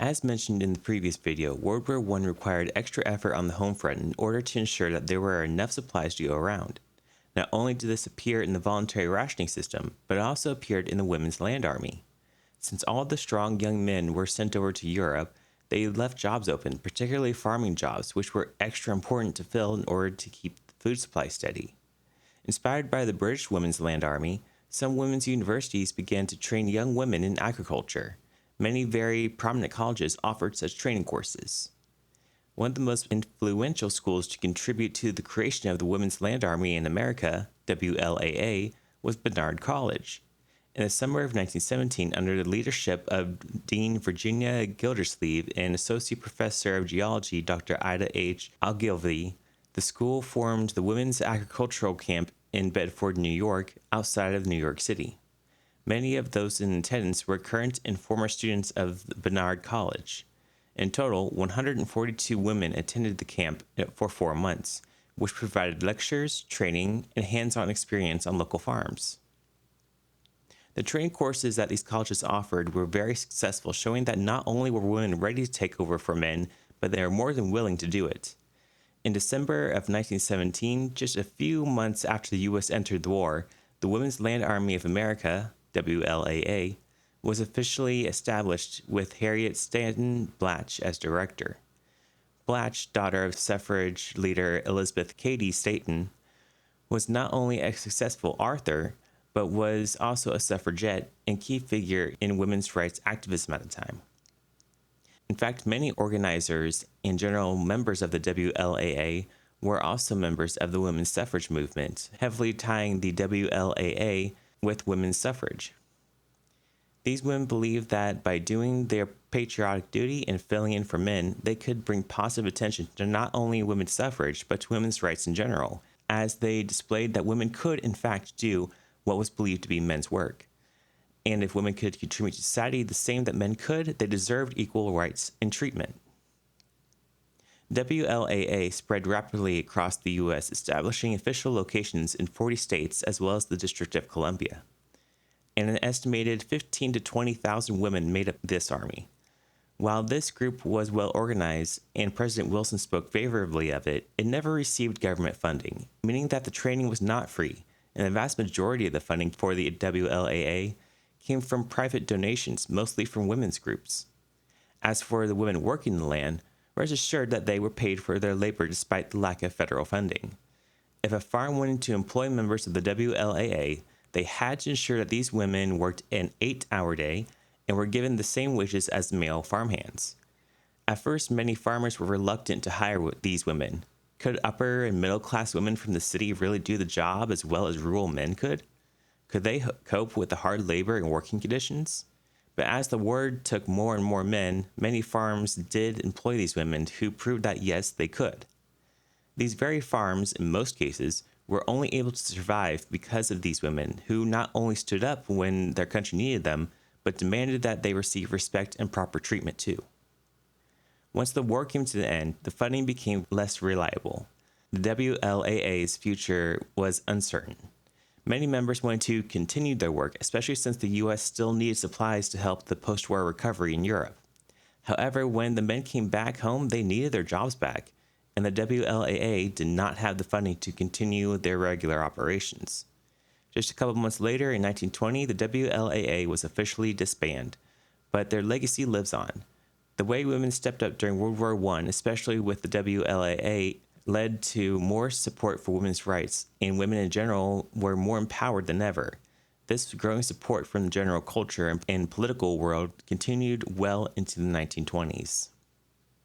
As mentioned in the previous video, World War I required extra effort on the home front in order to ensure that there were enough supplies to go around. Not only did this appear in the voluntary rationing system, but it also appeared in the Women's Land Army. Since all the strong young men were sent over to Europe, they left jobs open, particularly farming jobs, which were extra important to fill in order to keep the food supply steady. Inspired by the British Women's Land Army, some women's universities began to train young women in agriculture. Many very prominent colleges offered such training courses. One of the most influential schools to contribute to the creation of the Women's Land Army in America, WLAA, was Barnard College. In the summer of 1917, under the leadership of Dean Virginia Gildersleeve and Associate Professor of Geology Dr. Ida H. Ogilvie, the school formed the Women's Agricultural Camp in Bedford, New York, outside of New York City. Many of those in attendance were current and former students of Barnard College. In total, 142 women attended the camp for 4 months, which provided lectures, training, and hands-on experience on local farms. The training courses that these colleges offered were very successful, showing that not only were women ready to take over for men, but they are more than willing to do it. In December of 1917, just a few months after the U.S. entered the war, the Women's Land Army of America, WLAA, was officially established with Harriet Stanton Blatch as director. Blatch, daughter of suffrage leader Elizabeth Cady Stanton, was not only a successful author, but was also a suffragette and key figure in women's rights activism at the time. In fact, many organizers and general members of the WLAA were also members of the women's suffrage movement, heavily tying the WLAA with women's suffrage. These women believed that by doing their patriotic duty and filling in for men, they could bring positive attention to not only women's suffrage, but to women's rights in general, as they displayed that women could, in fact, do what was believed to be men's work. And if women could contribute to society the same that men could, they deserved equal rights and treatment. WLAA spread rapidly across the U.S., establishing official locations in 40 states as well as the District of Columbia. And an estimated 15,000 to 20,000 women made up this army. While this group was well organized and President Wilson spoke favorably of it, it never received government funding, meaning that the training was not free, and the vast majority of the funding for the WLAA came from private donations, mostly from women's groups. As for the women working the land, rest assured that they were paid for their labor despite the lack of federal funding. If a farm wanted to employ members of the WLAA, they had to ensure that these women worked an 8-hour day and were given the same wages as male farmhands. At first, many farmers were reluctant to hire these women. Could upper and middle class women from the city really do the job as well as rural men could? Could they cope with the hard labor and working conditions? But as the word took more and more men, many farms did employ these women who proved that yes, they could. These very farms, in most cases, were only able to survive because of these women who not only stood up when their country needed them, but demanded that they receive respect and proper treatment too. Once the war came to the end, the funding became less reliable. The WLAA's future was uncertain. Many members wanted to continue their work, especially since the U.S. still needed supplies to help the post-war recovery in Europe. However, when the men came back home, they needed their jobs back, and the WLAA did not have the funding to continue their regular operations. Just a couple months later, in 1920, the WLAA was officially disbanded, but their legacy lives on. The way women stepped up during World War I, especially with the WLAA, led to more support for women's rights, and women in general were more empowered than ever. This growing support from the general culture and political world continued well into the 1920s.